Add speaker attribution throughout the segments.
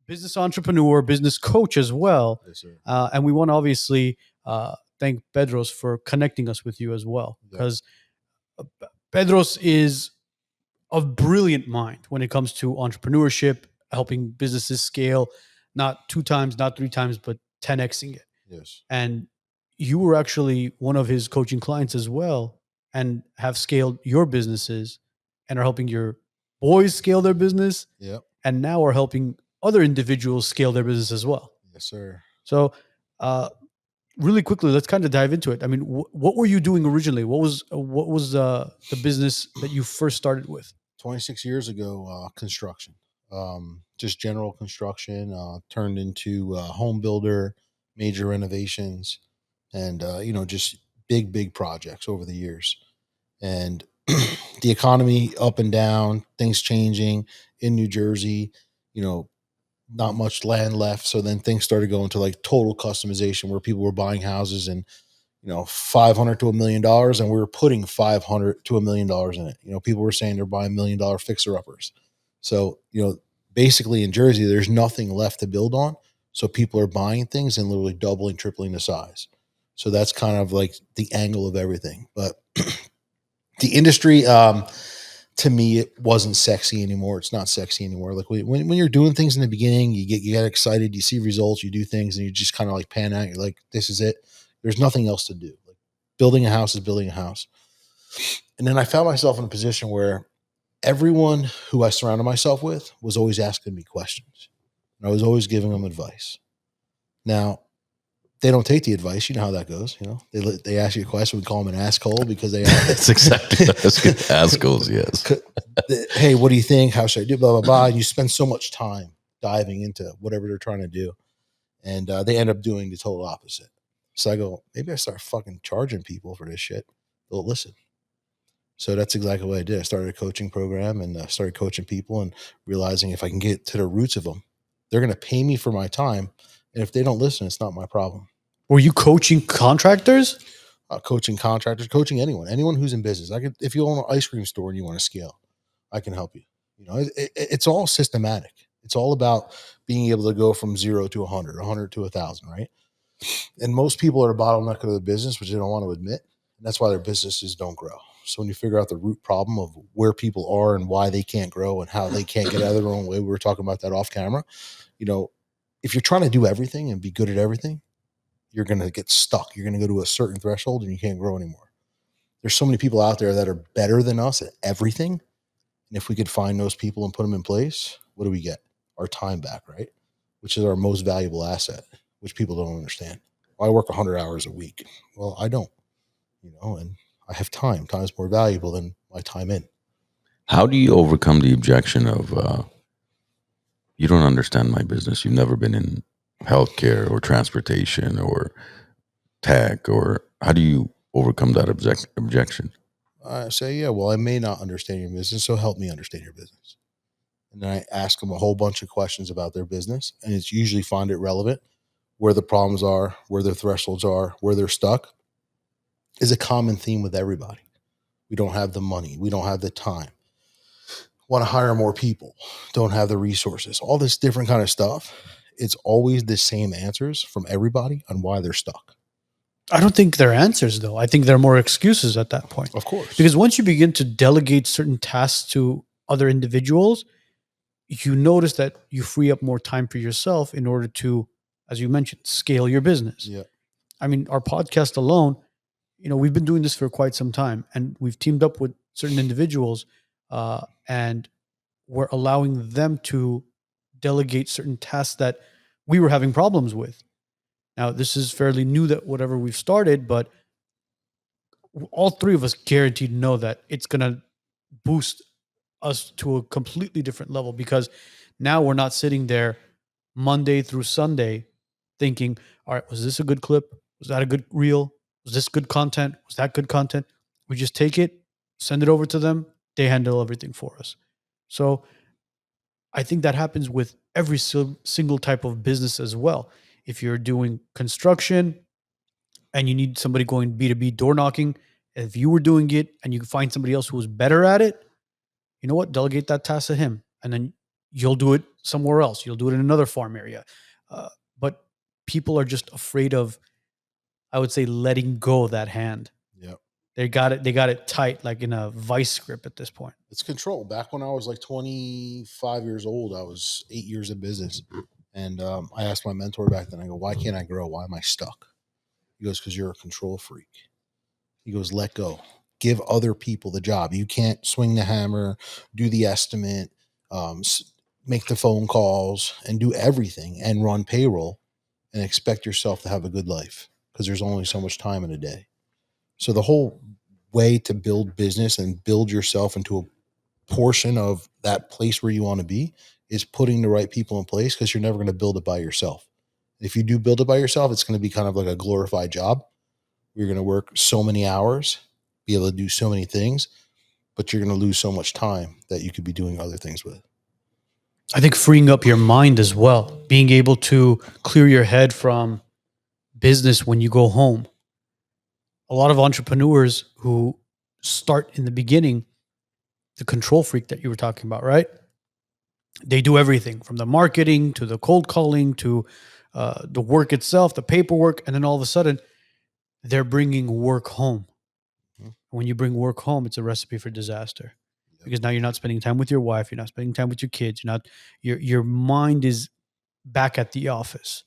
Speaker 1: business entrepreneur, business coach as well.
Speaker 2: Yes, sir.
Speaker 1: And we want to obviously thank Pedros for connecting us with you as well,
Speaker 2: Yep.
Speaker 1: because Pedros is a brilliant mind when it comes to entrepreneurship, helping businesses scale, not 2 times, not 3 times, but 10xing it.
Speaker 2: Yes.
Speaker 1: And you were actually one of his coaching clients as well, and have scaled your businesses and are helping your boys scale their business,
Speaker 2: Yep.
Speaker 1: and now are helping other individuals scale their business as well.
Speaker 2: Yes, sir.
Speaker 1: So, really quickly, let's kind of dive into it. I mean, what were you doing originally? What was the business that you first started with?
Speaker 2: 26 years ago, construction, just general construction, turned into home builder, major renovations, and just big projects over the years. And the economy up and down, things changing in New Jersey, not much land left. So then things started going to like total customization, where people were buying houses and $500 to $1 million, and we were putting $500 to $1 million in it. People were saying they're buying $1 million fixer uppers. So basically in Jersey, there's nothing left to build on. So people are buying things and literally doubling, tripling the size. So that's kind of like the angle of everything. But the industry, to me, it wasn't sexy anymore. It's not sexy anymore. Like when you're doing things in the beginning, you get excited, you see results, you do things, and you just kind of like pan out. You're like, this is it. There's nothing else to do. Like building a house is building a house. And then I found myself in a position where everyone who I surrounded myself with was always asking me questions. And I was always giving them advice. Now, they don't take the advice. You know how that goes. They ask you a question. We call them an asshole because they ask.
Speaker 3: That's exactly assholes. Yes.
Speaker 2: Hey, what do you think? How should I do? Blah, blah, blah. And you spend so much time diving into whatever they're trying to do. And they end up doing the total opposite. So I go, maybe I start fucking charging people for this shit. They'll listen. So that's exactly what I did. I started a coaching program and started coaching people, and realizing if I can get to the roots of them, they're going to pay me for my time. And if they don't listen, it's not my problem.
Speaker 1: Were you coaching contractors?
Speaker 2: Coaching contractors, coaching anyone who's in business. If you own an ice cream store and you want to scale, I can help you. It's all systematic. It's all about being able to go from 0 to 100 to 1,000, right? And most people are a bottleneck of the business, which they don't want to admit. And that's why their businesses don't grow. So when you figure out the root problem of where people are and why they can't grow and how they can't get out of their own way, we were talking about that off camera. If you're trying to do everything and be good at everything, you're going to get stuck. You're going to go to a certain threshold and you can't grow anymore. There's so many people out there that are better than us at everything. And if we could find those people and put them in place, what do we get? Our time back, right? Which is our most valuable asset, which people don't understand. I work 100 hours a week. Well, I don't, and I have time. Time is more valuable than my time in.
Speaker 3: How do you overcome the objection of, you don't understand my business. You've never been in healthcare or transportation or tech, or how do you overcome that objection?
Speaker 2: I say, yeah, well, I may not understand your business, so help me understand your business. And then I ask them a whole bunch of questions about their business, and it's usually find it relevant, where the problems are, where their thresholds are, where they're stuck, is a common theme with everybody. We don't have the money. We don't have the time. Want to hire more people. Don't have the resources. All this different kind of stuff. It's always the same answers from everybody on why they're stuck.
Speaker 1: I don't think they're answers, though. I think they're more excuses at that point.
Speaker 2: Of course.
Speaker 1: Because once you begin to delegate certain tasks to other individuals, you notice that you free up more time for yourself in order to, as you mentioned, scale your business.
Speaker 2: Yeah.
Speaker 1: I mean, our podcast alone, we've been doing this for quite some time, and we've teamed up with certain individuals, and we're allowing them to delegate certain tasks that we were having problems with. Now, this is fairly new, that whatever we've started, but all three of us guaranteed know that it's going to boost us to a completely different level, because now we're not sitting there Monday through Sunday thinking, all right, was this a good clip? Was that a good reel? Was this good content? Was that good content? We just take it, send it over to them. They handle everything for us. So I think that happens with every single type of business as well. If you're doing construction and you need somebody going B2B door knocking, if you were doing it and you find somebody else who was better at it, you know what? Delegate that task to him, and then you'll do it somewhere else. You'll do it in another farm area. But people are just afraid of, I would say, letting go of that hand.
Speaker 2: Yep.
Speaker 1: They got it tight, like in a vice grip at this point.
Speaker 2: It's control. Back when I was like 25 years old, I was 8 years in business. And I asked my mentor back then, I go, why can't I grow? Why am I stuck? He goes, because you're a control freak. He goes, let go. Give other people the job. You can't swing the hammer, do the estimate, make the phone calls, and do everything and run payroll and expect yourself to have a good life because there's only so much time in a day. So the whole way to build business and build yourself into a portion of that place where you want to be is putting the right people in place, because you're never going to build it by yourself. If you do build it by yourself, it's going to be kind of like a glorified job. You're going to work so many hours, be able to do so many things, but you're going to lose so much time that you could be doing other things with.
Speaker 1: I think freeing up your mind as well, being able to clear your head from business when you go home. A lot of entrepreneurs who start in the beginning, the control freak that you were talking about, right? They do everything from the marketing to the cold calling to the work itself, the paperwork, and then all of a sudden they're bringing work home.
Speaker 2: Mhm.
Speaker 1: When you bring work home, it's a recipe for disaster, because now you're not spending time with your wife, you're not spending time with your kids, your mind is back at the office.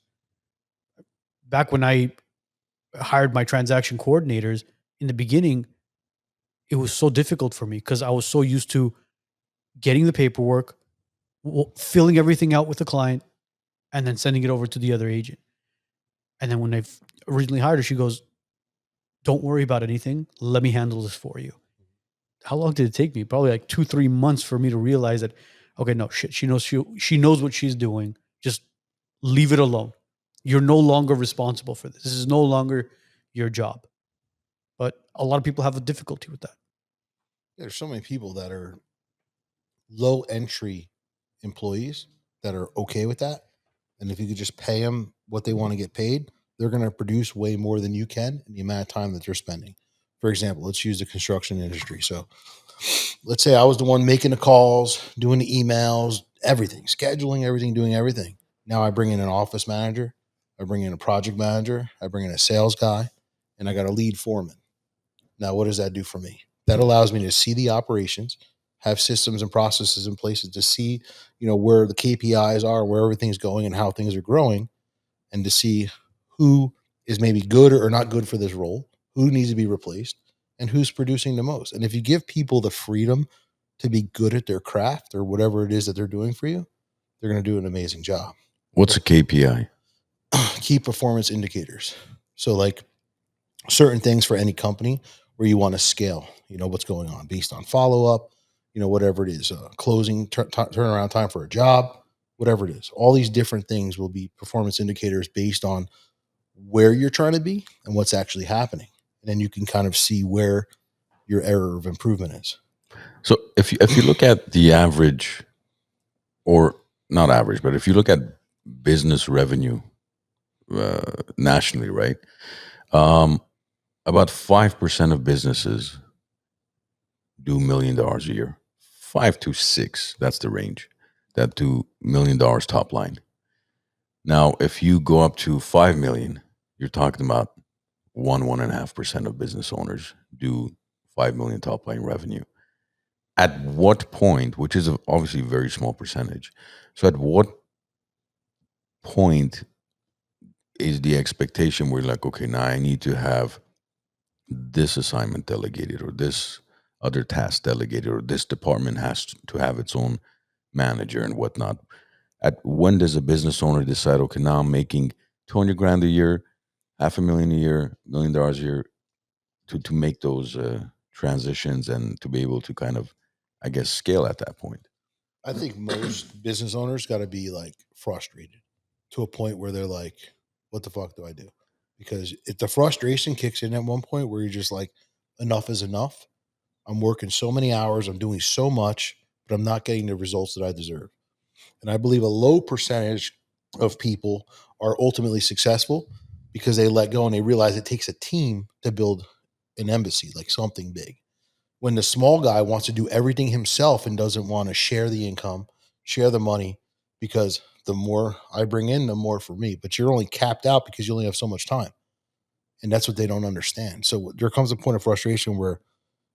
Speaker 1: Back when I hired my transaction coordinators in the beginning, it was so difficult for me because I was so used to getting the paperwork, filling everything out with the client, and then sending it over to the other agent. And then when I originally hired her, she goes, "Don't worry about anything. Let me handle this for you." How long did it take me? Probably like 2-3 months for me to realize that, okay, no shit, she knows what she's doing. Just leave it alone. You're no longer responsible for this. This is no longer your job. But a lot of people have a difficulty with that.
Speaker 2: There's so many people that are low entry employees that are okay with that. And if you could just pay them what they want to get paid, they're going to produce way more than you can in the amount of time that they're spending. For example, let's use the construction industry. So let's say I was the one making the calls, doing the emails, everything, scheduling everything, doing everything. Now I bring in an office manager, I bring in a project manager, I bring in a sales guy, and I got a lead foreman. Now, what does that do for me? That allows me to see the operations, have systems and processes in places to see, where the KPIs are, where everything's going and how things are growing, and to see who is maybe good or not good for this role, who needs to be replaced, and who's producing the most. And if you give people the freedom to be good at their craft or whatever it is that they're doing for you, they're going to do an amazing job.
Speaker 3: What's a KPI?
Speaker 2: Key performance indicators. So like certain things for any company where you want to scale, what's going on based on follow-up, whatever it is, closing, turnaround time for a job, whatever it is. All these different things will be performance indicators based on where you're trying to be and what's actually happening. And then you can kind of see where your error of improvement is.
Speaker 3: So if you look at the average, or not average, but if you look at business revenue nationally, right? About 5% of businesses do $1 million a year. 5 to 6, that's the range, that do $1 million top line. Now, if you go up to 5 million, you're talking about 1.5% of business owners do 5 million top line revenue. At what point, which is obviously a very small percentage, so at what point is the expectation where like, okay, now I need to have this assignment delegated, or this other task delegated, or this department has to have its own manager and whatnot? At when does a business owner decide, okay, now I'm making 200 grand a year, $500,000 a year, $1 million a year, to make those transitions and to be able to kind of, I guess, scale at that point?
Speaker 2: I think most business owners got to be like frustrated to a point where they're like, what the fuck do I do? Because if the frustration kicks in at one point where you're just like, enough is enough. I'm working so many hours, I'm doing so much, but I'm not getting the results that I deserve. And I believe a low percentage of people are ultimately successful because they let go and they realize it takes a team to build an embassy, like something big. When the small guy wants to do everything himself and doesn't want to share the income, share the money, because the more I bring in, the more for me. But you're only capped out because you only have so much time. And that's what they don't understand. So there comes a point of frustration where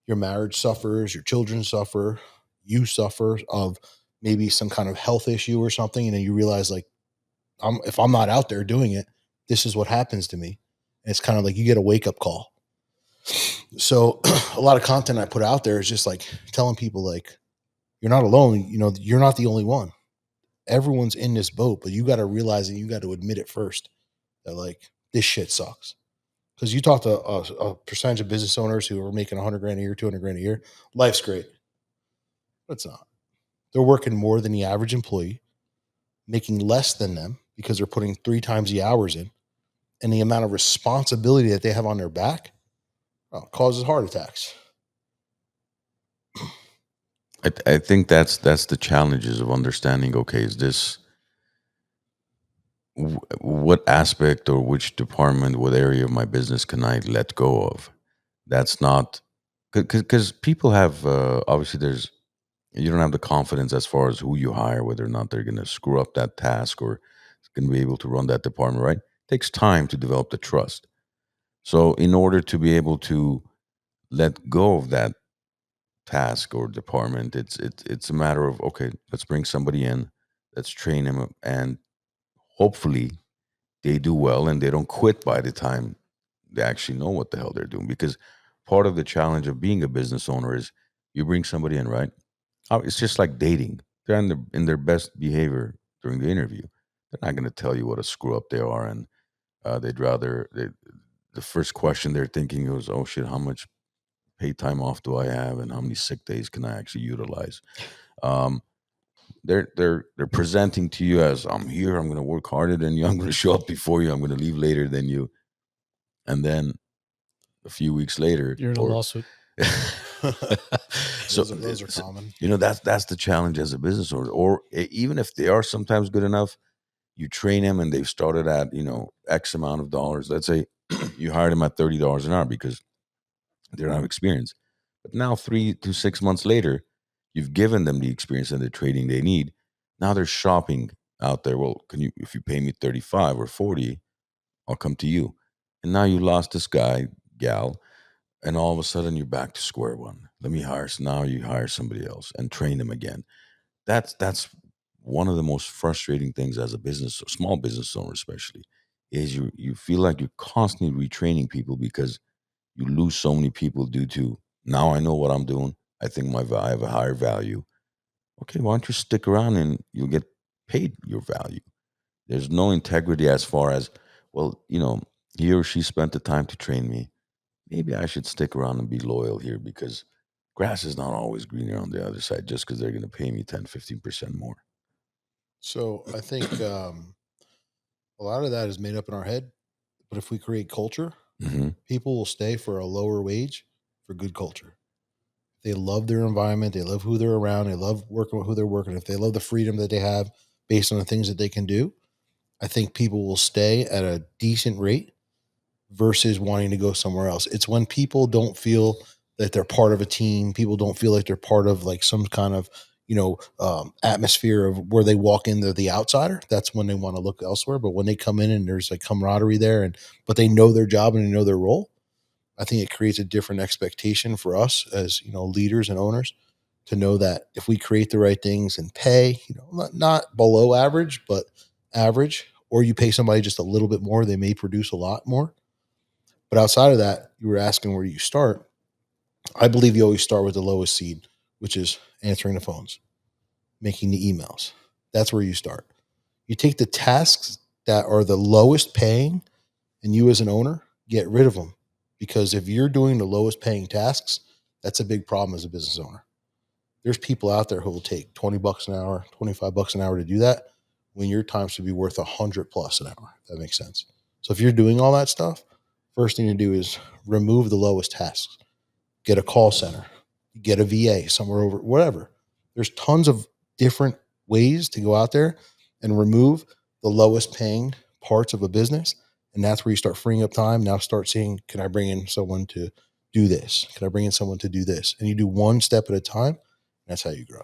Speaker 2: your marriage suffers, your children suffer, you suffer of maybe some kind of health issue or something. And then you realize, like, if I'm not out there doing it, this is what happens to me. And it's kind of like you get a wake up call. So a lot of content I put out there is just like telling people, like, you're not alone. You know, you're not the only one. Everyone's in this boat, but you got to realize it. You got to admit it first that, like, this shit sucks. Because you talk to a percentage of business owners who are making 100 grand a year, 200 grand a year, life's great. But it's not. They're working more than the average employee, making less than them because they're putting 3 times the hours in, and the amount of responsibility that they have on their back causes heart attacks.
Speaker 3: I think that's the challenges of understanding. Okay, is this what aspect or which department, what area of my business can I let go of? That's not because people have obviously there's you don't have the confidence as far as who you hire, whether or not they're going to screw up that task or going to be able to run that department right. It takes time to develop the trust. So in order to be able to let go of that task or department, it's a matter of, okay, let's bring somebody in, let's train them, and hopefully they do well and they don't quit by the time they actually know what the hell they're doing. Because part of the challenge of being a business owner is you bring somebody in, right? It's just like dating. They're in their best behavior during the interview. They're not going to tell you what a screw up they are, and they'd rather the first question they're thinking is, "Oh shit, how much paid time off do I have, and how many sick days can I actually utilize?" Um, they're presenting to you as, "I'm here. I'm going to work harder than you. I'm going to show up before you. I'm going to leave later than you," and then a few weeks later,
Speaker 1: You're in a
Speaker 3: or
Speaker 1: lawsuit.
Speaker 3: so
Speaker 2: Those are common.
Speaker 3: you know that's the challenge as a business owner. Or even if they are sometimes good enough, you train them and they've started at X amount of dollars. Let's say you hired them at $30 an hour because they don't have experience. But now 3 to 6 months later, you've given them the experience and the training they need. Now they're shopping out there. Well, if you pay me 35 or 40, I'll come to you. And now you lost this guy, gal, and all of a sudden you're back to square one. Let me hire. So now you hire somebody else and train them again. That's one of the most frustrating things as a business, a small business owner especially, is you feel like you're constantly retraining people because you lose so many people due to, now I know what I'm doing. I think I have a higher value. Okay, why don't you stick around and you'll get paid your value? There's no integrity as far as, well, he or she spent the time to train me. Maybe I should stick around and be loyal here because grass is not always greener on the other side just because they're going to pay me 10, 15% more.
Speaker 2: So I think a lot of that is made up in our head. But if we create culture,
Speaker 3: Hmm.
Speaker 2: people will stay for a lower wage for good culture. They love their environment. They love who they're around. They love working with who they're working. If they love the freedom that they have based on the things that they can do, I think people will stay at a decent rate versus wanting to go somewhere else. It's when people don't feel that they're part of a team. People don't feel like they're part of like some kind of atmosphere of where they walk in, they're the outsider. That's when they want to look elsewhere. But when they come in and there's like camaraderie there, and but they know their job and they know their role, I think it creates a different expectation for us as leaders and owners to know that if we create the right things and pay, not below average, but average, or you pay somebody just a little bit more, they may produce a lot more. But outside of that, you were asking where do you start? I believe you always start with the lowest seed, which is answering the phones, making the emails. That's where you start. You take the tasks that are the lowest paying, and you as an owner, get rid of them. Because if you're doing the lowest paying tasks, that's a big problem as a business owner. There's people out there who will take 20 bucks an hour, 25 bucks an hour to do that when your time should be worth 100 plus an hour. That makes sense. So if you're doing all that stuff, first thing to do is remove the lowest tasks. Get a call center, get a VA somewhere over, whatever. There's tons of different ways to go out there and remove the lowest paying parts of a business. And that's where you start freeing up time. Now start seeing, can I bring in someone to do this? Can I bring in someone to do this? And you do one step at a time. That's how you grow.